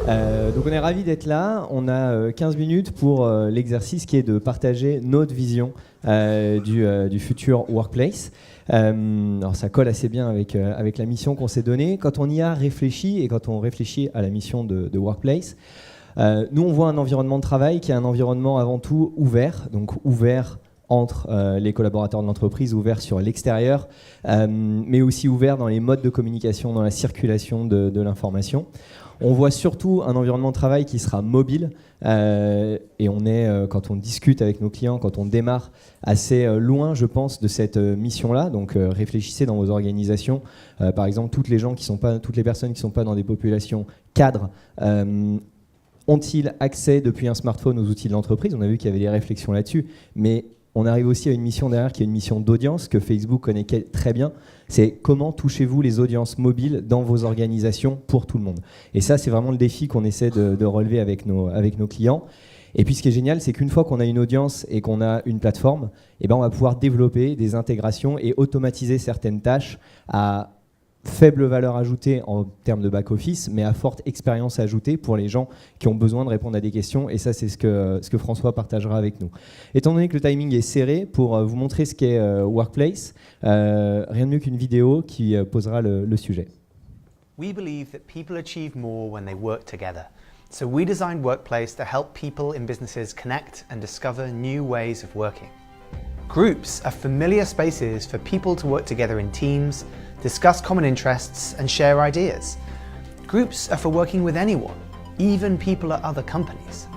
Donc on est ravis d'être là. On a 15 minutes pour l'exercice qui est de partager notre vision du futur workplace. Alors ça colle assez bien avec la mission qu'on s'est donnée. Quand on y a réfléchi et quand on réfléchit à la mission de workplace, nous on voit un environnement de travail qui est un environnement avant tout ouvert, donc ouvert entre les collaborateurs de l'entreprise, ouvert sur l'extérieur, mais aussi ouvert dans les modes de communication, dans la circulation de l'information. On voit surtout un environnement de travail qui sera mobile et on est, quand on discute avec nos clients, quand on démarre, assez loin, je pense, de cette mission-là. Donc réfléchissez dans vos organisations. Par exemple, toutes les personnes qui ne sont pas dans des populations cadres ont-ils accès depuis un smartphone aux outils de l'entreprise? On a vu qu'il y avait des réflexions là-dessus, mais on arrive aussi à une mission derrière qui est une mission d'audience que Facebook connaît très bien. C'est comment touchez-vous les audiences mobiles dans vos organisations pour tout le monde. Et ça, c'est vraiment le défi qu'on essaie de relever avec nos clients. Et puis ce qui est génial, c'est qu'une fois qu'on a une audience et qu'on a une plateforme, eh ben, on va pouvoir développer des intégrations et automatiser certaines tâches à faible valeur ajoutée en termes de back-office, mais à forte expérience ajoutée pour les gens qui ont besoin de répondre à des questions. Et ça, c'est ce que François partagera avec nous. Étant donné que le timing est serré, pour vous montrer ce qu'est Workplace, rien de mieux qu'une vidéo qui posera le sujet. We believe that people achieve more when they work together. So we designed Workplace to help people in businesses connect and discover new ways of working. Groups are familiar spaces for people to work together in teams, discuss common interests and share ideas. Groups are for working with anyone, even people at other companies.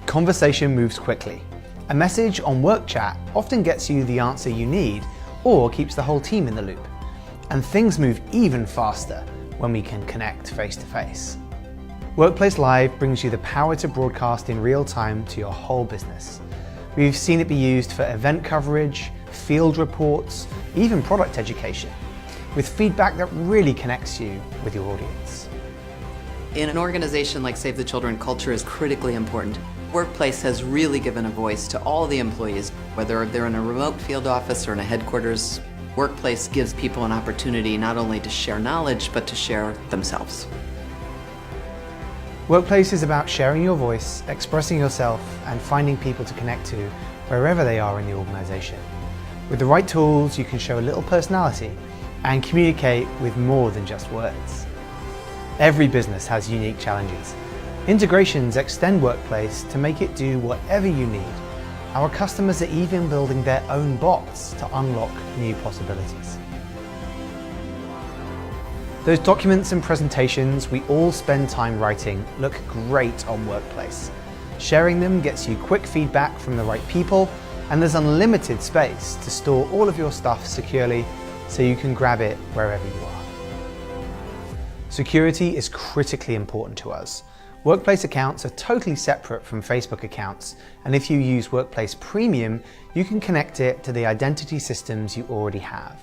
Conversation moves quickly. A message on work chat often gets you the answer you need or keeps the whole team in the loop. And things move even faster when we can connect face to face. Workplace Live brings you the power to broadcast in real time to your whole business. We've seen it be used for event coverage, field reports, even product education, with feedback that really connects you with your audience. In an organization like Save the Children, culture is critically important. Workplace has really given a voice to all the employees, whether they're in a remote field office or in a headquarters. Workplace gives people an opportunity not only to share knowledge, but to share themselves. Workplace is about sharing your voice, expressing yourself, and finding people to connect to wherever they are in the organization. With the right tools, you can show a little personality and communicate with more than just words. Every business has unique challenges. Integrations extend Workplace to make it do whatever you need. Our customers are even building their own bots to unlock new possibilities. Those documents and presentations we all spend time writing look great on Workplace. Sharing them gets you quick feedback from the right people, and there's unlimited space to store all of your stuff securely so you can grab it wherever you are. Security is critically important to us. Workplace accounts are totally separate from Facebook accounts, and if you use Workplace Premium, you can connect it to the identity systems you already have.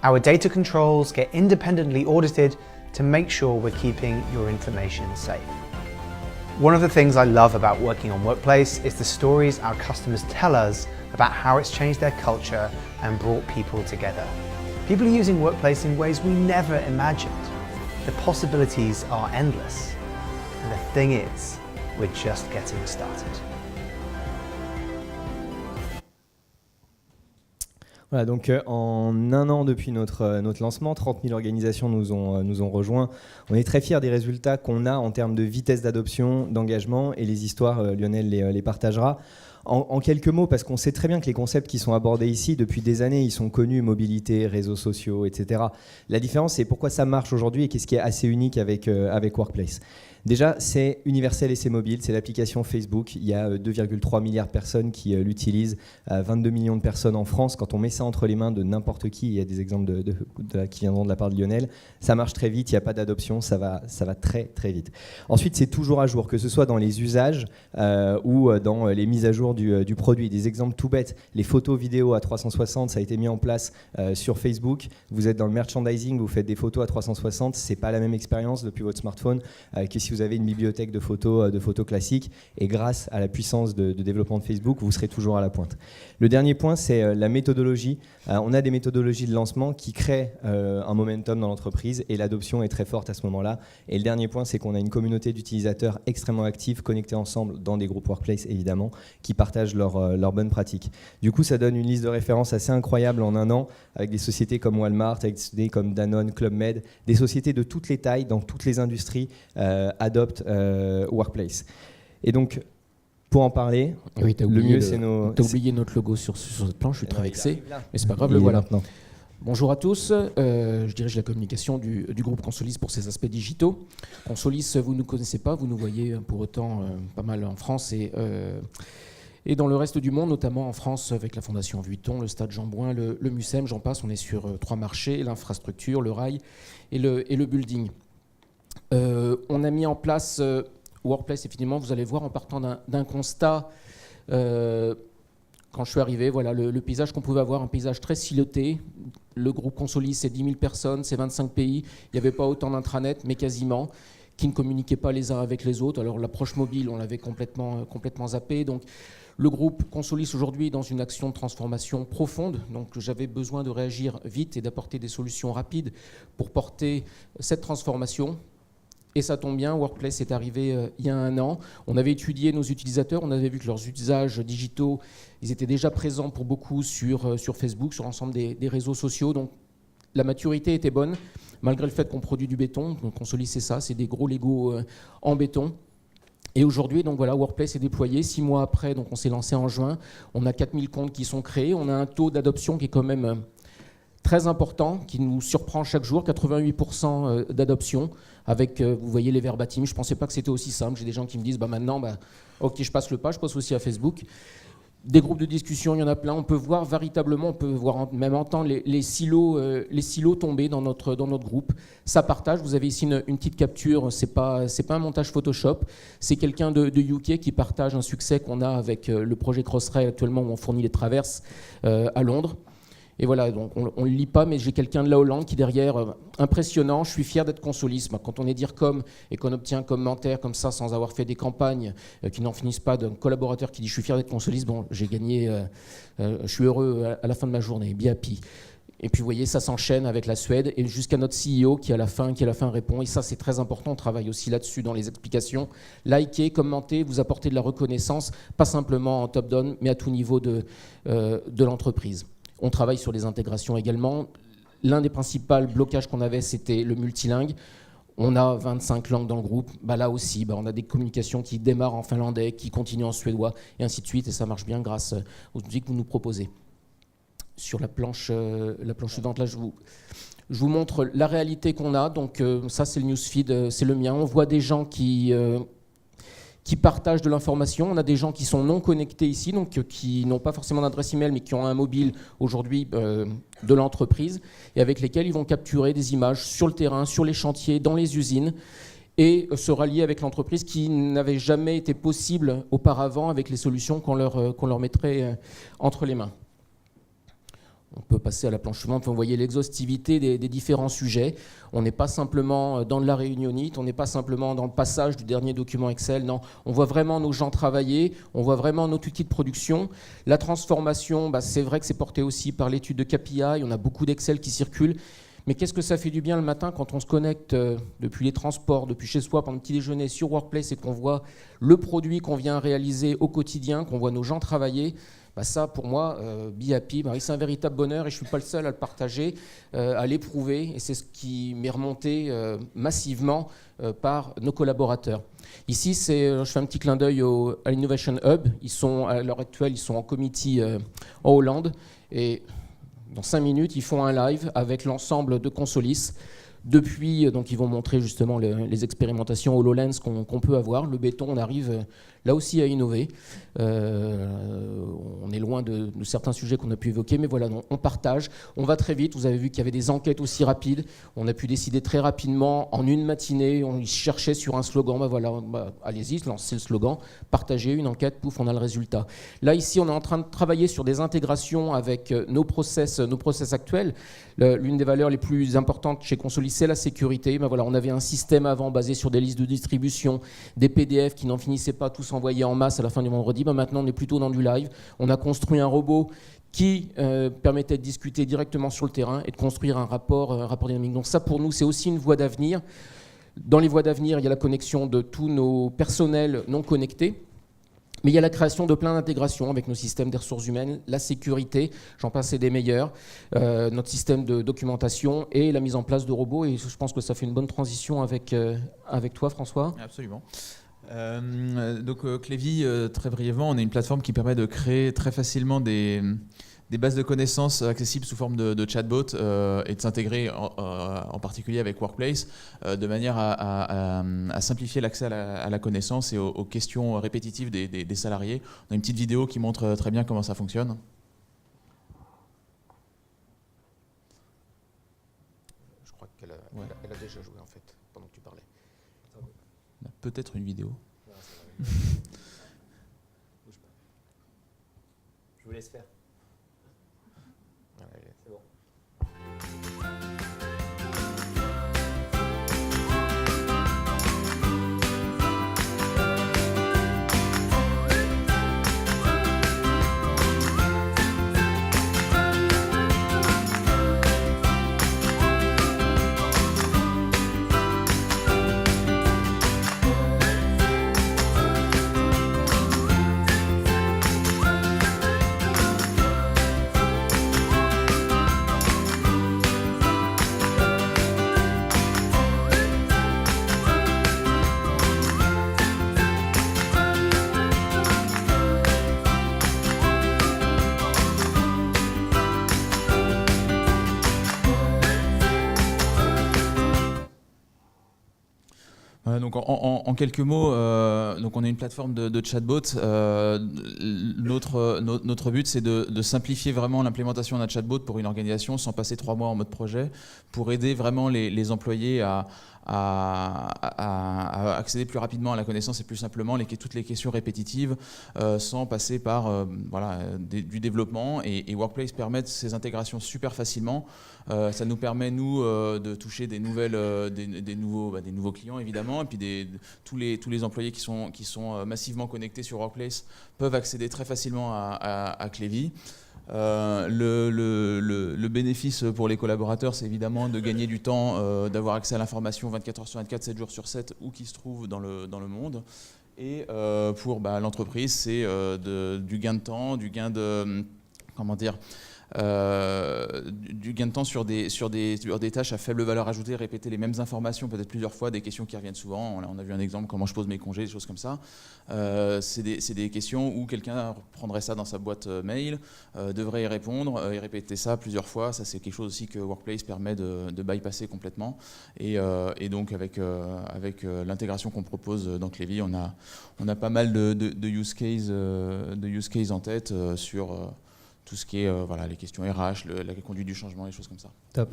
Our data controls get independently audited to make sure we're keeping your information safe. One of the things I love about working on Workplace is the stories our customers tell us about how it's changed their culture and brought people together. People are using Workplace in ways we never imagined. The possibilities are endless. And the thing is, we're just getting started. Voilà, donc en un an depuis notre lancement, 30 000 organisations nous ont rejoints. On est très fiers des résultats qu'on a en termes de vitesse d'adoption, d'engagement, et les histoires, Lionel les partagera. En quelques mots, parce qu'on sait très bien que les concepts qui sont abordés ici, depuis des années, ils sont connus, mobilité, réseaux sociaux, etc. La différence, c'est pourquoi ça marche aujourd'hui et qu'est-ce qui est assez unique avec Workplace. Déjà, c'est universel et c'est mobile, c'est l'application Facebook. Il y a 2,3 milliards de personnes qui l'utilisent, 22 millions de personnes en France. Quand on met ça entre les mains de n'importe qui, il y a des exemples qui viendront de la part de Lionel, ça marche très vite, il n'y a pas d'adoption, ça va très très vite. Ensuite, c'est toujours à jour, que ce soit dans les usages ou dans les mises à jour autour du produit. Des exemples tout bêtes, les photos vidéo à 360, ça a été mis en place sur Facebook. Vous êtes dans le merchandising, vous faites des photos à 360, c'est pas la même expérience depuis votre smartphone que si vous avez une bibliothèque de photos classiques. Et grâce à la puissance de développement de Facebook, vous serez toujours à la pointe. Le dernier point, c'est la méthodologie. On a des méthodologies de lancement qui créent un momentum dans l'entreprise et l'adoption est très forte à ce moment-là. Et le dernier point, c'est qu'on a une communauté d'utilisateurs extrêmement active, connectés ensemble dans des groupes Workplace évidemment, qui partagent leurs bonnes pratiques. Du coup, ça donne une liste de références assez incroyable en un an, avec des sociétés comme Walmart, avec des sociétés comme Danone, Club Med, des sociétés de toutes les tailles, dans toutes les industries, adoptent Workplace. Et donc, pour en parler, oui, le mieux c'est nos... T'as oublié notre logo sur cette planche, je suis très vexé, mais c'est pas grave, le voilà. Maintenant. Bonjour à tous, je dirige la communication du groupe Consolis pour ses aspects digitaux. Consolis, vous ne nous connaissez pas, vous nous voyez pour autant pas mal en France et dans le reste du monde, notamment en France avec la Fondation Vuitton, le Stade Jean-Bouin, le MUSEM, j'en passe. On est sur 3 marchés, l'infrastructure, le rail et le building. On a mis en place Workplace, effectivement, vous allez voir en partant d'un constat. Quand je suis arrivé, voilà le paysage qu'on pouvait avoir, un paysage très siloté. Le groupe Consolis, c'est 10 000 personnes, c'est 25 pays. Il n'y avait pas autant d'intranet, mais quasiment, qui ne communiquaient pas les uns avec les autres. Alors l'approche mobile, on l'avait complètement zappé. Donc le groupe Consolis aujourd'hui est dans une action de transformation profonde. Donc j'avais besoin de réagir vite et d'apporter des solutions rapides pour porter cette transformation. Et ça tombe bien, Workplace est arrivé il y a 1 an. On avait étudié nos utilisateurs, on avait vu que leurs usages digitaux, ils étaient déjà présents pour beaucoup sur Facebook, sur l'ensemble des réseaux sociaux. Donc la maturité était bonne, malgré le fait qu'on produit du béton. Donc Consolis, c'est ça, c'est des gros Lego en béton. Et aujourd'hui, donc voilà, Workplace est déployé. 6 mois après, donc on s'est lancé en juin. On a 4000 comptes qui sont créés. On a un taux d'adoption qui est quand même très important, qui nous surprend chaque jour, 88% d'adoption, avec, vous voyez, les verbatims. Je ne pensais pas que c'était aussi simple. J'ai des gens qui me disent, maintenant, ok, je passe le pas, je passe aussi à Facebook. Des groupes de discussion, il y en a plein. On peut voir véritablement, on peut voir même entendre les silos tomber dans notre groupe. Ça partage. Vous avez ici une petite capture. C'est pas un montage Photoshop. C'est quelqu'un de UK qui partage un succès qu'on a avec le projet Crossrail actuellement où on fournit les traverses à Londres. Et voilà, donc on ne le lit pas, mais j'ai quelqu'un de la Hollande qui derrière, impressionnant, je suis fier d'être Consolis. Quand on est DIRCOM et qu'on obtient un commentaire comme ça sans avoir fait des campagnes qui n'en finissent pas d'un collaborateur qui dit je suis fier d'être Consolis, bon, j'ai gagné, je suis heureux à la fin de ma journée, be happy. Et puis vous voyez, ça s'enchaîne avec la Suède et jusqu'à notre CEO qui à la fin répond. Et ça, c'est très important, on travaille aussi là-dessus dans les explications. Likez, commentez, vous apportez de la reconnaissance, pas simplement en top-down, mais à tout niveau de l'entreprise. On travaille sur les intégrations également. L'un des principaux blocages qu'on avait, c'était le multilingue. On a 25 langues dans le groupe. Là aussi, on a des communications qui démarrent en finlandais, qui continuent en suédois, et ainsi de suite. Et ça marche bien grâce aux outils que vous nous proposez. Sur la planche suivante, là, je vous montre la réalité qu'on a. Donc ça, c'est le newsfeed, c'est le mien. On voit des gens qui partagent de l'information. On a des gens qui sont non connectés ici, donc qui n'ont pas forcément d'adresse email, mais qui ont un mobile aujourd'hui de l'entreprise, et avec lesquels ils vont capturer des images sur le terrain, sur les chantiers, dans les usines, et se rallier avec l'entreprise qui n'avait jamais été possible auparavant avec les solutions qu'on leur mettrait entre les mains. On peut passer à la planche suivante, vous voyez l'exhaustivité des différents sujets. On n'est pas simplement dans de la réunionnite, on n'est pas simplement dans le passage du dernier document Excel, non. On voit vraiment nos gens travailler, on voit vraiment notre outil de production. La transformation, c'est vrai que c'est porté aussi par l'étude de KPI, on a beaucoup d'Excel qui circulent. Mais qu'est-ce que ça fait du bien le matin quand on se connecte depuis les transports, depuis chez soi, pendant le petit déjeuner sur Workplace et qu'on voit le produit qu'on vient réaliser au quotidien, qu'on voit nos gens travailler. Ça, pour moi, be happy, c'est un véritable bonheur et je ne suis pas le seul à le partager, à l'éprouver. Et c'est ce qui m'est remonté massivement par nos collaborateurs. Ici, je fais un petit clin d'œil à l'Innovation Hub. À l'heure actuelle, ils sont en committee en Hollande. Et dans 5 minutes, ils font un live avec l'ensemble de Consolis. Depuis, donc ils vont montrer justement les expérimentations HoloLens qu'on peut avoir. Le béton, on arrive là aussi à innover. On est loin de certains sujets qu'on a pu évoquer, mais voilà, on partage, on va très vite. Vous avez vu qu'il y avait des enquêtes aussi rapides. On a pu décider très rapidement, en une matinée, on cherchait sur un slogan, allez-y, lancez le slogan, partagez une enquête, pouf, on a le résultat. Là, ici, on est en train de travailler sur des intégrations avec nos process actuels. L'une des valeurs les plus importantes chez Consolis, c'est la sécurité. On avait un système avant basé sur des listes de distribution, des PDF qui n'en finissaient pas, tous envoyés en masse à la fin du vendredi. Maintenant, on est plutôt dans du live. On a construit un robot qui permettait de discuter directement sur le terrain et de construire un rapport dynamique. Donc ça, pour nous, c'est aussi une voie d'avenir. Dans les voies d'avenir, il y a la connexion de tous nos personnels non connectés. Mais il y a la création de plein d'intégrations avec nos systèmes des ressources humaines, la sécurité, j'en passe et des meilleurs, notre système de documentation et la mise en place de robots. Et je pense que ça fait une bonne transition avec toi, François. Absolument. Clévy, très brièvement, on est une plateforme qui permet de créer très facilement des bases de connaissances accessibles sous forme de chatbot et de s'intégrer en particulier avec Workplace de manière à simplifier l'accès à la connaissance et aux questions répétitives des salariés. On a une petite vidéo qui montre très bien comment ça fonctionne. Je crois qu'elle a déjà joué en fait, pendant que tu parlais. On a peut-être une vidéo. Je vous laisse faire. C'est bon. Donc en quelques mots, donc on est une plateforme de chatbot. Notre but, c'est de simplifier vraiment l'implémentation d'un chatbot pour une organisation sans passer 3 mois en mode projet, pour aider vraiment les employés à accéder plus rapidement à la connaissance et plus simplement toutes les questions répétitives sans passer par du développement. Et Workplace permet ces intégrations super facilement. Ça nous permet, nous, de toucher des nouveaux clients, évidemment, et puis tous les employés qui sont massivement connectés sur Workplace peuvent accéder très facilement à Clévy. Le bénéfice pour les collaborateurs, c'est évidemment de gagner du temps, d'avoir accès à l'information 24 heures sur 24, 7 jours sur 7, où qu'ils se trouvent dans le monde. Et pour l'entreprise, c'est du gain de temps, du gain de... Comment dire, du gain de temps sur des tâches à faible valeur ajoutée, répéter les mêmes informations peut-être plusieurs fois, des questions qui reviennent souvent. On a vu un exemple, comment je pose mes congés, des choses comme ça. C'est des questions où quelqu'un prendrait ça dans sa boîte mail, devrait y répondre et répéter ça plusieurs fois. Ça, c'est quelque chose aussi que Workplace permet de bypasser complètement. Et donc avec l'intégration qu'on propose dans Clévy, on a pas mal de use cases en tête sur tout ce qui est les questions RH, la conduite du changement, les choses comme ça. Top.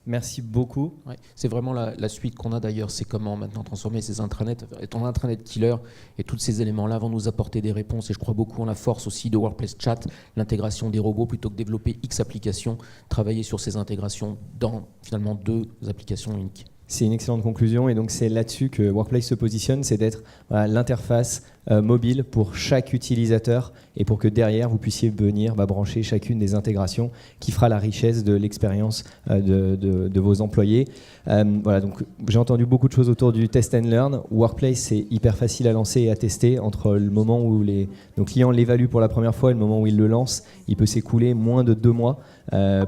Merci beaucoup. Ouais, c'est vraiment la suite qu'on a d'ailleurs, c'est comment maintenant transformer ces intranets, être en intranet killer, et tous ces éléments-là vont nous apporter des réponses. Et je crois beaucoup en la force aussi de Workplace Chat, l'intégration des robots, plutôt que développer X applications, travailler sur ces intégrations dans finalement 2 applications uniques. C'est une excellente conclusion et donc c'est là-dessus que Workplace se positionne, c'est d'être l'interface mobile pour chaque utilisateur et pour que derrière vous puissiez venir brancher chacune des intégrations qui fera la richesse de l'expérience de vos employés. Donc j'ai entendu beaucoup de choses autour du test and learn. Workplace, c'est hyper facile à lancer et à tester. Entre le moment où nos clients l'évaluent pour la première fois et le moment où ils le lancent, il peut s'écouler moins de 2 mois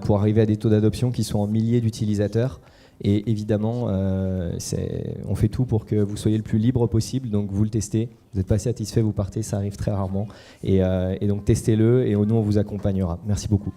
pour arriver à des taux d'adoption qui sont en milliers d'utilisateurs. Et évidemment, on fait tout pour que vous soyez le plus libre possible. Donc vous le testez, vous n'êtes pas satisfait, vous partez, ça arrive très rarement. Et donc testez-le et nous on vous accompagnera. Merci beaucoup.